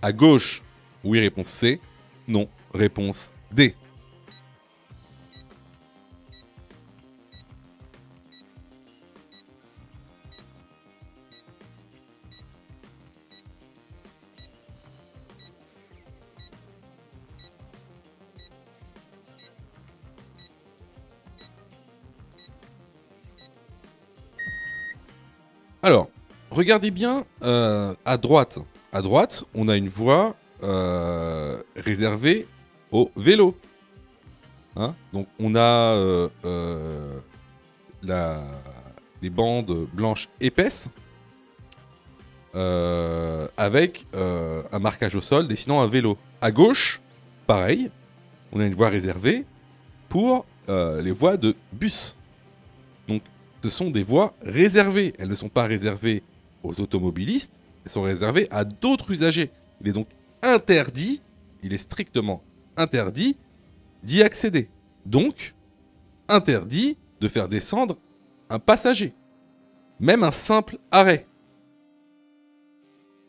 A: À gauche, oui, réponse C. Non, réponse D. Alors, regardez bien à droite. À droite, on a une voie réservée au vélo. Hein, donc, on a les bandes blanches épaisses avec un marquage au sol dessinant un vélo. À gauche, pareil, on a une voie réservée pour les voies de bus. Donc, ce sont des voies réservées. Elles ne sont pas réservées aux automobilistes, elles sont réservées à d'autres usagers. Il est donc interdit, il est strictement interdit d'y accéder. Donc, interdit de faire descendre un passager. Même un simple arrêt.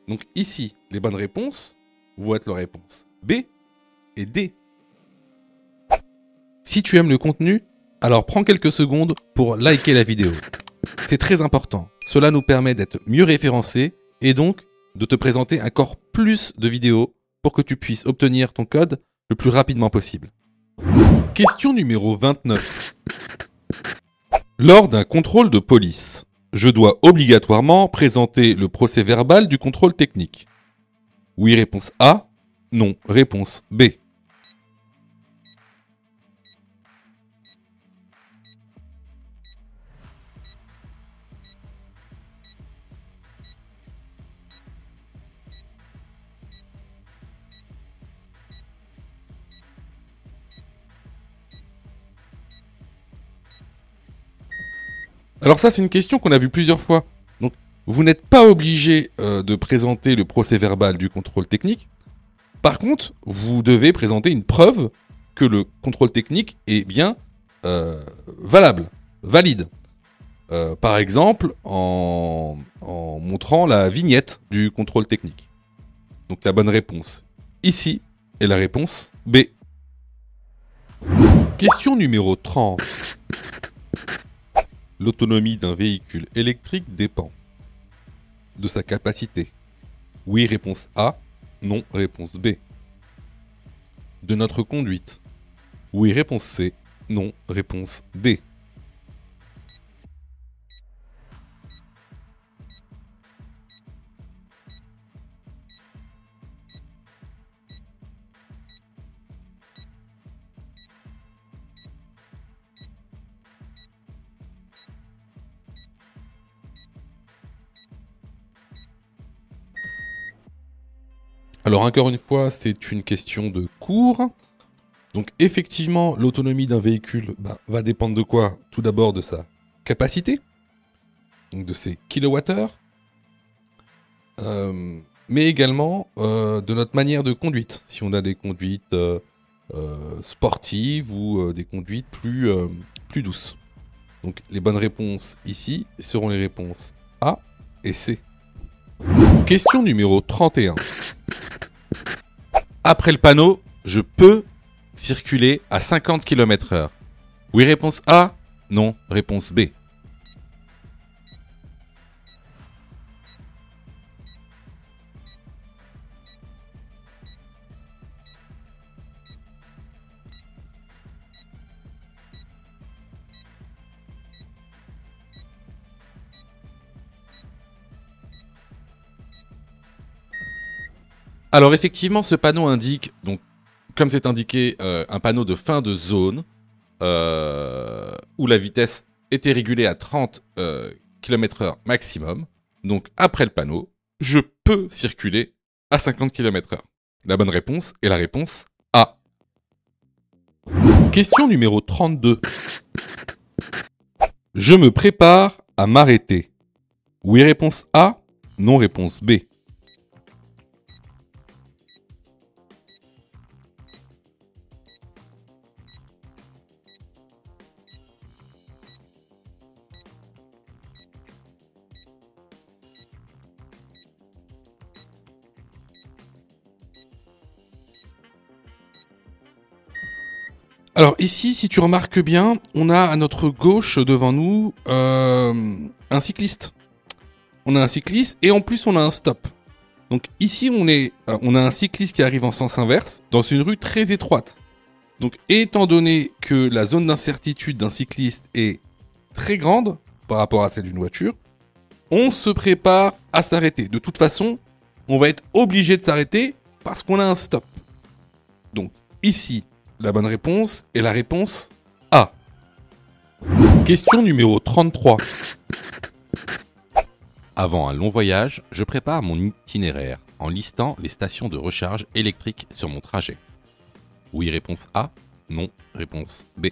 A: Donc ici, les bonnes réponses vont être les réponses B et D. Si tu aimes le contenu, alors prends quelques secondes pour liker la vidéo. C'est très important. Cela nous permet d'être mieux référencés et donc de te présenter encore plus de vidéos pour que tu puisses obtenir ton code le plus rapidement possible. Question numéro 29. Lors d'un contrôle de police, je dois obligatoirement présenter le procès-verbal du contrôle technique. Oui, réponse A. Non, réponse B. Alors ça, c'est une question qu'on a vue plusieurs fois. Donc, vous n'êtes pas obligé de présenter le procès-verbal du contrôle technique. Par contre, vous devez présenter une preuve que le contrôle technique est bien valable, valide. Par exemple, en montrant la vignette du contrôle technique. Donc la bonne réponse ici est la réponse B. Question numéro 30. L'autonomie d'un véhicule électrique dépend de sa capacité. Oui, réponse A. Non, réponse B. De notre conduite. Oui, réponse C. Non, réponse D. Alors encore une fois, c'est une question de cours. Donc effectivement, l'autonomie d'un véhicule va dépendre de quoi? Tout d'abord de sa capacité, donc de ses kilowattheures, mais également de notre manière de conduite. Si on a des conduites sportives ou des conduites plus douces. Donc les bonnes réponses ici seront les réponses A et C. Question numéro 31.
B: après le panneau, je peux circuler à 50 km/h. Oui, réponse A. Non, réponse B. Alors effectivement, ce panneau indique, donc comme c'est indiqué, un panneau de fin de zone où la vitesse était régulée à 30 km/h maximum. Donc après le panneau, je peux circuler à 50 km/h. La bonne réponse est la réponse A. Question numéro 32. Je me prépare à m'arrêter. Oui, réponse A. Non, réponse B. Alors ici, si tu remarques bien, on a à notre gauche devant nous un cycliste. On a un cycliste et en plus on a un stop. Donc ici on a un cycliste qui arrive en sens inverse dans une rue très étroite. Donc étant donné que la zone d'incertitude d'un cycliste est très grande par rapport à celle d'une voiture, on se prépare à s'arrêter. De toute façon, on va être obligé de s'arrêter parce qu'on a un stop. Donc ici, la bonne réponse est la réponse A. Question numéro 33. Avant un long voyage, je prépare mon itinéraire en listant les stations de recharge électrique sur mon trajet. Oui, réponse A. Non, réponse B.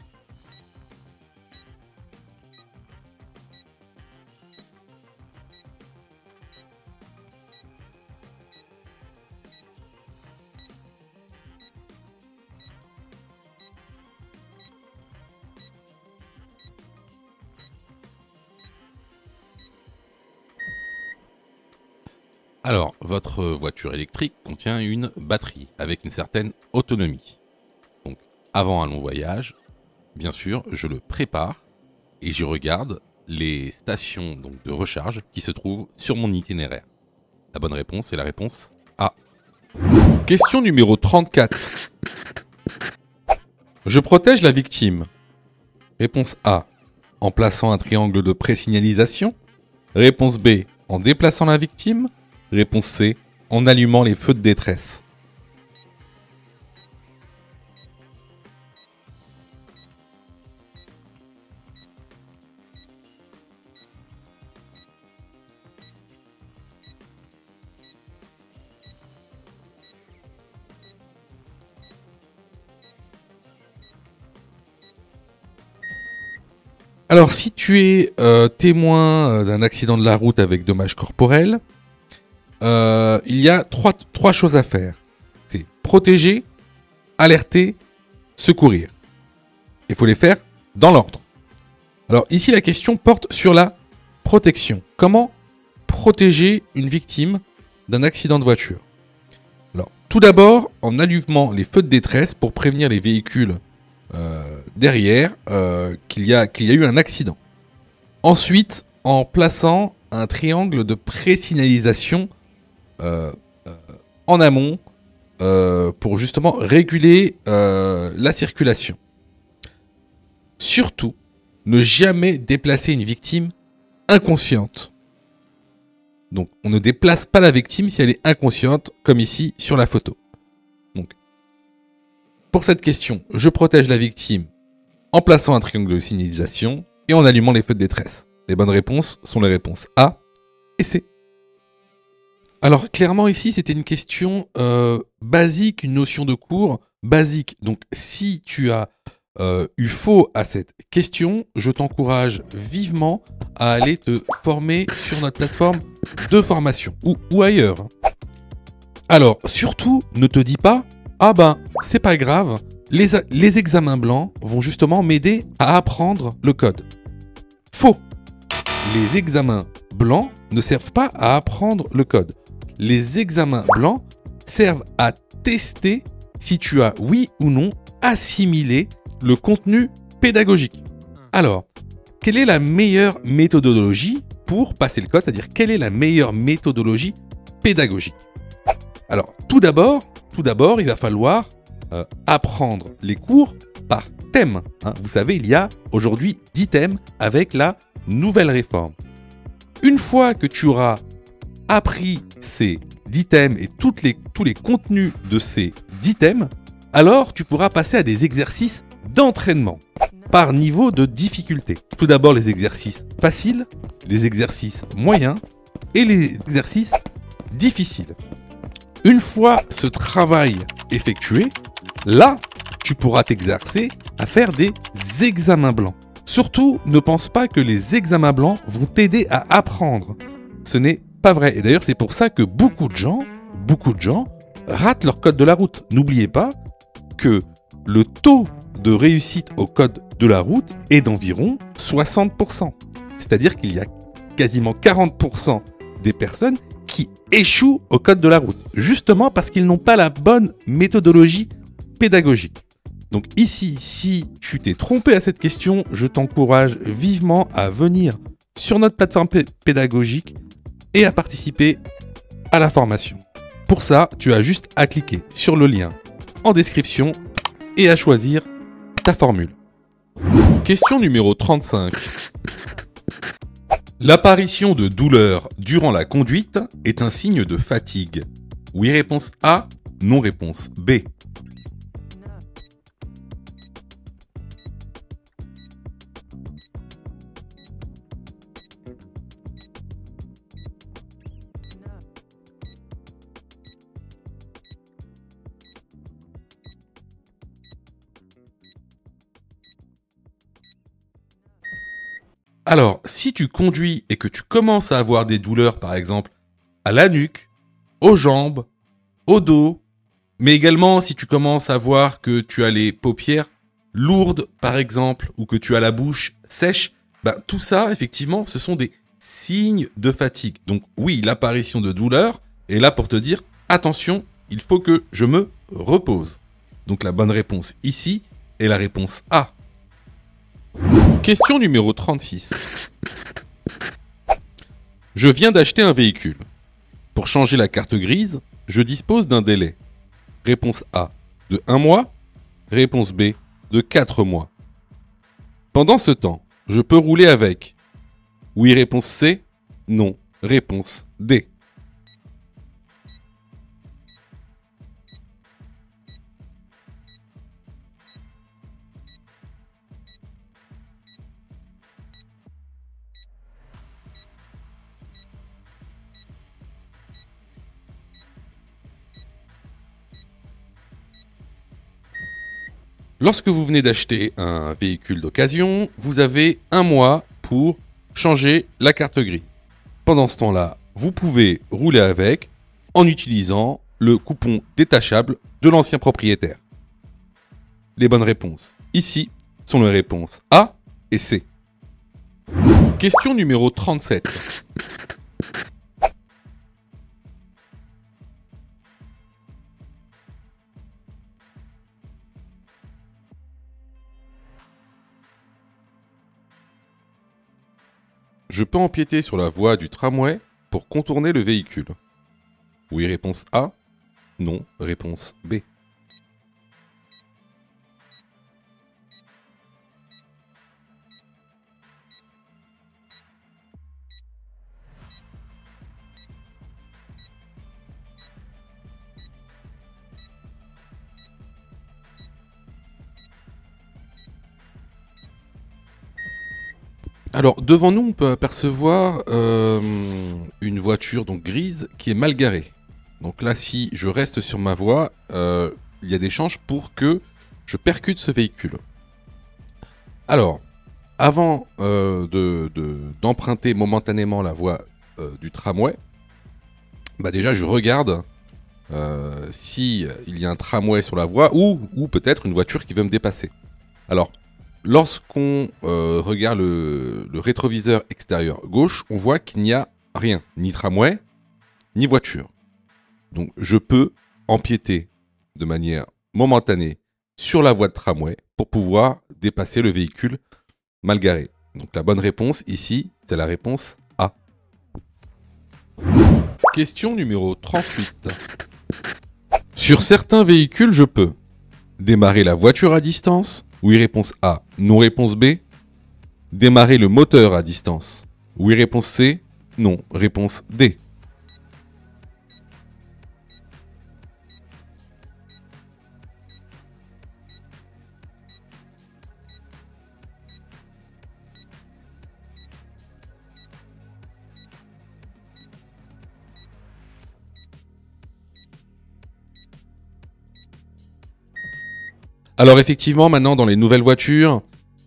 B: Alors, votre voiture électrique contient une batterie avec une certaine autonomie. Donc, avant un long voyage, bien sûr, je le prépare et je regarde les stations donc, de recharge qui se trouvent sur mon itinéraire. La bonne réponse est la réponse A. Question numéro 34. Je protège la victime. Réponse A. En plaçant un triangle de présignalisation. Réponse B. En déplaçant la victime. Réponse C. En allumant les feux de détresse. Alors, si tu es témoin d'un accident de la route avec dommages corporels, il y a trois choses à faire. C'est protéger, alerter, secourir. Il faut les faire dans l'ordre. Alors ici, la question porte sur la protection. Comment protéger une victime d'un accident de voiture? Alors, tout d'abord, en allumant les feux de détresse pour prévenir les véhicules derrière qu'il y a eu un accident. Ensuite, en plaçant un triangle de présignalisation en amont pour justement réguler la circulation. Surtout, ne jamais déplacer une victime inconsciente. Donc, on ne déplace pas la victime si elle est inconsciente, comme ici sur la photo. Donc, pour cette question, je protège la victime en plaçant un triangle de signalisation et en allumant les feux de détresse. Les bonnes réponses sont les réponses A et C. Alors, clairement, ici, c'était une question basique, une notion de cours basique. Donc, si tu as eu faux à cette question, je t'encourage vivement à aller te former sur notre plateforme de formation ou ailleurs. Alors, surtout, ne te dis pas « Ah ben, c'est pas grave, les examens blancs vont justement m'aider à apprendre le code. » Faux. Les examens blancs ne servent pas à apprendre le code. Les examens blancs
A: servent à tester si tu as, oui ou non, assimilé le contenu pédagogique. Alors, quelle est la meilleure méthodologie pour passer le code, c'est-à-dire quelle est la meilleure méthodologie pédagogique? Alors, tout d'abord, il va falloir apprendre les cours par thème. Hein. Vous savez, il y a aujourd'hui 10 thèmes avec la nouvelle réforme. Une fois que tu auras appris ces 10 thèmes et tous les contenus de ces 10 thèmes, alors tu pourras passer à des exercices d'entraînement par niveau de difficulté. Tout d'abord les exercices faciles, les exercices moyens et les exercices difficiles. Une fois ce travail effectué, là, tu pourras t'exercer à faire des examens blancs. Surtout, ne pense pas que les examens blancs vont t'aider à apprendre. Ce n'est pas vrai. Et d'ailleurs, c'est pour ça que beaucoup de gens ratent leur code de la route. N'oubliez pas que le taux de réussite au code de la route est d'environ 60%. C'est-à-dire qu'il y a quasiment 40% des personnes qui échouent au code de la route, justement parce qu'ils n'ont pas la bonne méthodologie pédagogique. Donc ici, si tu t'es trompé à cette question, je t'encourage vivement à venir sur notre plateforme pédagogique et à participer à la formation. Pour ça, tu as juste à cliquer sur le lien en description et à choisir ta formule. Question numéro 35. L'apparition de douleurs durant la conduite est un signe de fatigue. Oui, réponse A. Non, réponse B. Alors, si tu conduis et que tu commences à avoir des douleurs, par exemple, à la nuque, aux jambes, au dos, mais également si tu commences à voir que tu as les paupières lourdes, par exemple, ou que tu as la bouche sèche, tout ça, effectivement, ce sont des signes de fatigue. Donc oui, l'apparition de douleurs est là pour te dire, attention, il faut que je me repose. Donc la bonne réponse ici est la réponse A. Question numéro 36. Je viens d'acheter un véhicule. Pour changer la carte grise, je dispose d'un délai. Réponse A, de 1 mois. Réponse B, de 4 mois. Pendant ce temps, je peux rouler avec. Oui, réponse C. Non, réponse D. Lorsque vous venez d'acheter un véhicule d'occasion, vous avez 1 mois pour changer la carte grise. Pendant ce temps-là, vous pouvez rouler avec en utilisant le coupon détachable de l'ancien propriétaire. Les bonnes réponses ici sont les réponses A et C. Question numéro 37. Je peux empiéter sur la voie du tramway pour contourner le véhicule. Oui, réponse A. Non, réponse B. Alors, devant nous, on peut apercevoir une voiture donc grise qui est mal garée. Donc là, si je reste sur ma voie, il y a des chances pour que je percute ce véhicule. Alors, avant d'emprunter momentanément la voie du tramway, déjà je regarde si il y a un tramway sur la voie ou peut-être une voiture qui veut me dépasser. Alors, lorsqu'on regarde le rétroviseur extérieur gauche, on voit qu'il n'y a rien, ni tramway, ni voiture. Donc je peux empiéter de manière momentanée sur la voie de tramway pour pouvoir dépasser le véhicule mal garé. Donc la bonne réponse ici, c'est la réponse A. Question numéro 38. Sur certains véhicules, je peux démarrer la voiture à distance. Oui, réponse A. Non, réponse B. Démarrer le moteur à distance. Oui, réponse C. Non, réponse D. Alors effectivement, maintenant dans les nouvelles voitures,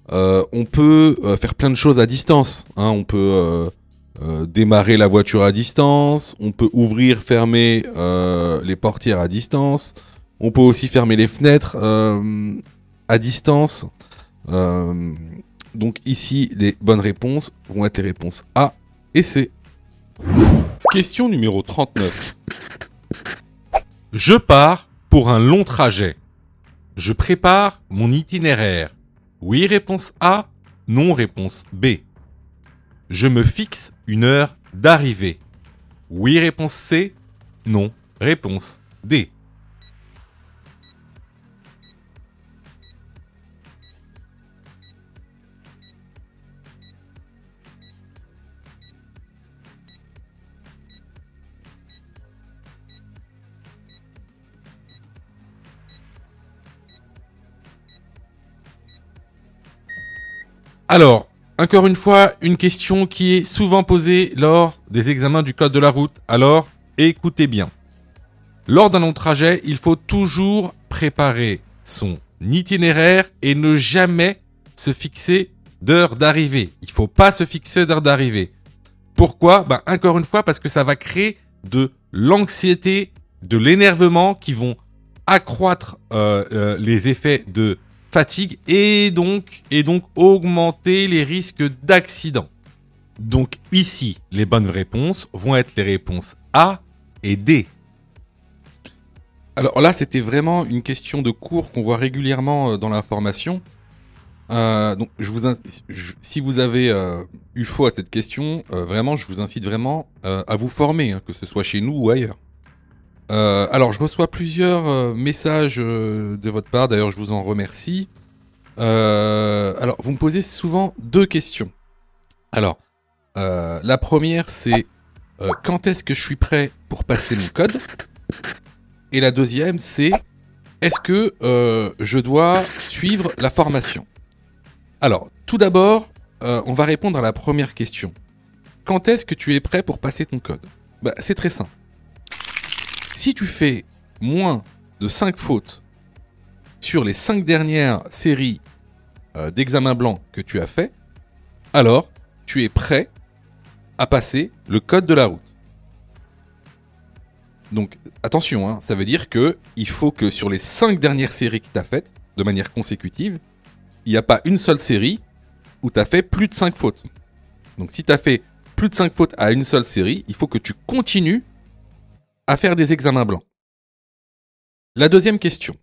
A: on peut faire plein de choses à distance. Hein. On peut démarrer la voiture à distance, on peut ouvrir, fermer les portières à distance, on peut aussi fermer les fenêtres à distance. Donc ici, les bonnes réponses vont être les réponses A et C. Question numéro 39.
B: Je pars pour un long trajet. Je prépare mon itinéraire. Oui, réponse A. Non, réponse B. Je me fixe une heure d'arrivée. Oui, réponse C. Non, réponse D. Alors, encore une fois, une question qui est souvent posée lors des examens du code de la route. Alors, écoutez bien. Lors d'un long trajet, il faut toujours préparer son itinéraire et ne jamais se fixer d'heure d'arrivée. Il ne faut pas se fixer d'heure d'arrivée. Pourquoi ? Encore une fois, parce que ça va créer de l'anxiété, de l'énervement qui vont accroître les effets de fatigue et donc augmenter les risques d'accident. Donc ici, les bonnes réponses vont être les réponses A et D.
A: Alors là, c'était vraiment une question de cours qu'on voit régulièrement dans la formation. Donc, si vous avez eu faux à cette question, vraiment, je vous incite vraiment à vous former, hein, que ce soit chez nous ou ailleurs. Alors, je reçois plusieurs messages de votre part, d'ailleurs, je vous en remercie. Alors, vous me posez souvent deux questions. Alors, la première, c'est quand est-ce que je suis prêt pour passer mon code ? Et la deuxième, c'est est-ce que je dois suivre la formation ? Alors, tout d'abord, on va répondre à la première question. Quand est-ce que tu es prêt pour passer ton code ? C'est très simple. Si tu fais moins de 5 fautes sur les 5 dernières séries d'examens blancs que tu as fait, alors tu es prêt à passer le code de la route. Donc attention, hein, ça veut dire qu'il faut que sur les 5 dernières séries que tu as faites, de manière consécutive, il n'y a pas une seule série où tu as fait plus de 5 fautes. Donc si tu as fait plus de 5 fautes à une seule série, il faut que tu continues à faire des examens blancs. La deuxième question.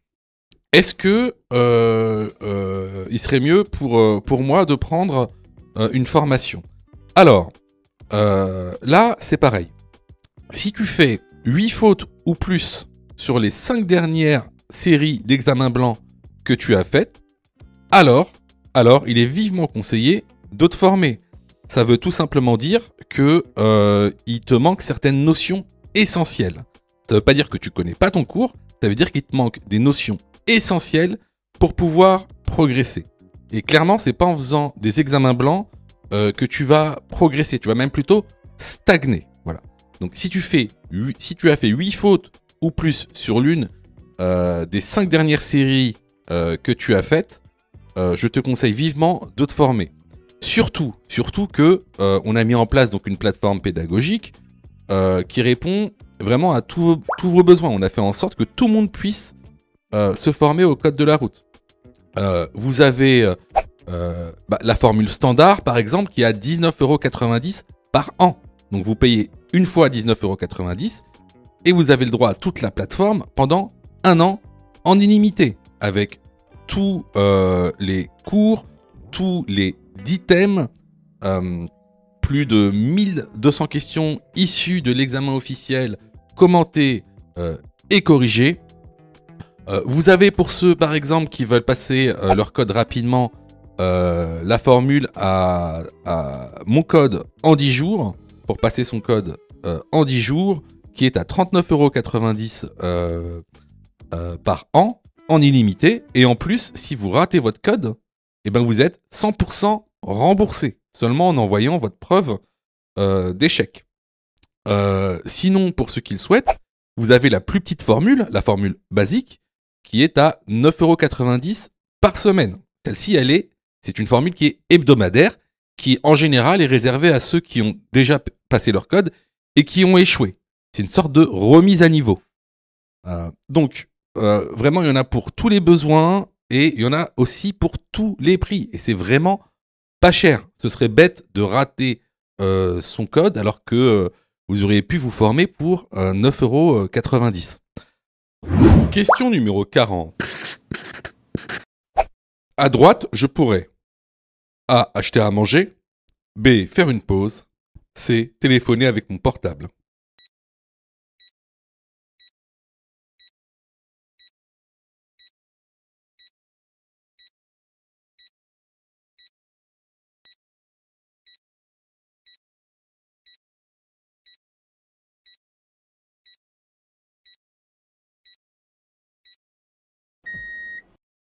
A: Est-ce que il serait mieux pour moi de prendre une formation ? Alors, là, c'est pareil. Si tu fais 8 fautes ou plus sur les 5 dernières séries d'examens blancs que tu as faites, alors, il est vivement conseillé de te former. Ça veut tout simplement dire que il te manque certaines notions essentielles. Ça veut pas dire que tu connais pas ton cours, ça veut dire qu'il te manque des notions essentielles pour pouvoir progresser. Et clairement, c'est pas en faisant des examens blancs que tu vas progresser, tu vas même plutôt stagner. Voilà. Donc si tu as fait 8 fautes ou plus sur l'une des 5 dernières séries que tu as faites, je te conseille vivement de te former. Surtout que on a mis en place donc une plateforme pédagogique qui répond vraiment à tous vos besoins. On a fait en sorte que tout le monde puisse se former au code de la route. Vous avez la formule standard, par exemple, qui est à 19,90 € par an. Donc vous payez une fois 19,90 € et vous avez le droit à toute la plateforme pendant 1 an en illimité, avec tous les cours, tous les 10 thèmes, plus de 1200 questions issues de l'examen officiel, commentées et corrigées. Vous avez pour ceux par exemple qui veulent passer leur code rapidement, la formule à mon code en 10 jours, pour passer son code en 10 jours, qui est à 39,90 € par an, en illimité. Et en plus, si vous ratez votre code, eh ben vous êtes 100% remboursé, seulement en envoyant votre preuve d'échec. Sinon, pour ceux qui le souhaitent, vous avez la plus petite formule, la formule basique, qui est à 9,90 € par semaine. Celle-ci, c'est une formule qui est hebdomadaire, qui en général est réservée à ceux qui ont déjà passé leur code et qui ont échoué. C'est une sorte de remise à niveau. Donc, vraiment, il y en a pour tous les besoins et il y en a aussi pour tous les prix. Et c'est vraiment pas cher. Ce serait bête de rater son code alors que vous auriez pu vous former pour 9,90 €. Question numéro 40. À droite, je pourrais A. Acheter à manger, B. Faire une pause, C. Téléphoner avec mon portable.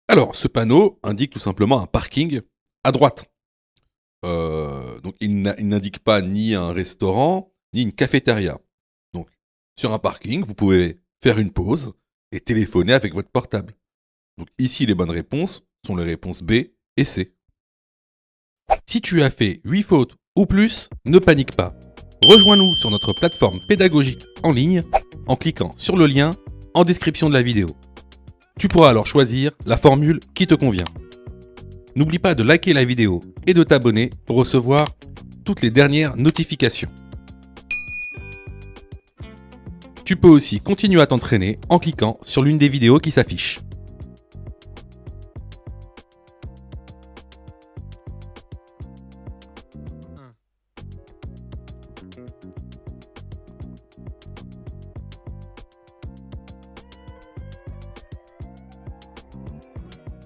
A: Alors, ce panneau indique tout simplement un parking à droite. Donc, il n'indique pas ni un restaurant, ni une cafétéria. Donc, sur un parking, vous pouvez faire une pause et téléphoner avec votre portable. Donc, ici, les bonnes réponses sont les réponses B et C. Si tu as fait 8 fautes ou plus, ne panique pas. Rejoins-nous sur notre plateforme pédagogique en ligne en cliquant sur le lien en description de la vidéo. Tu pourras alors choisir la formule qui te convient. N'oublie pas de liker la vidéo et de t'abonner pour recevoir toutes les dernières notifications. Tu peux aussi continuer à t'entraîner en cliquant sur l'une des vidéos qui s'affichent.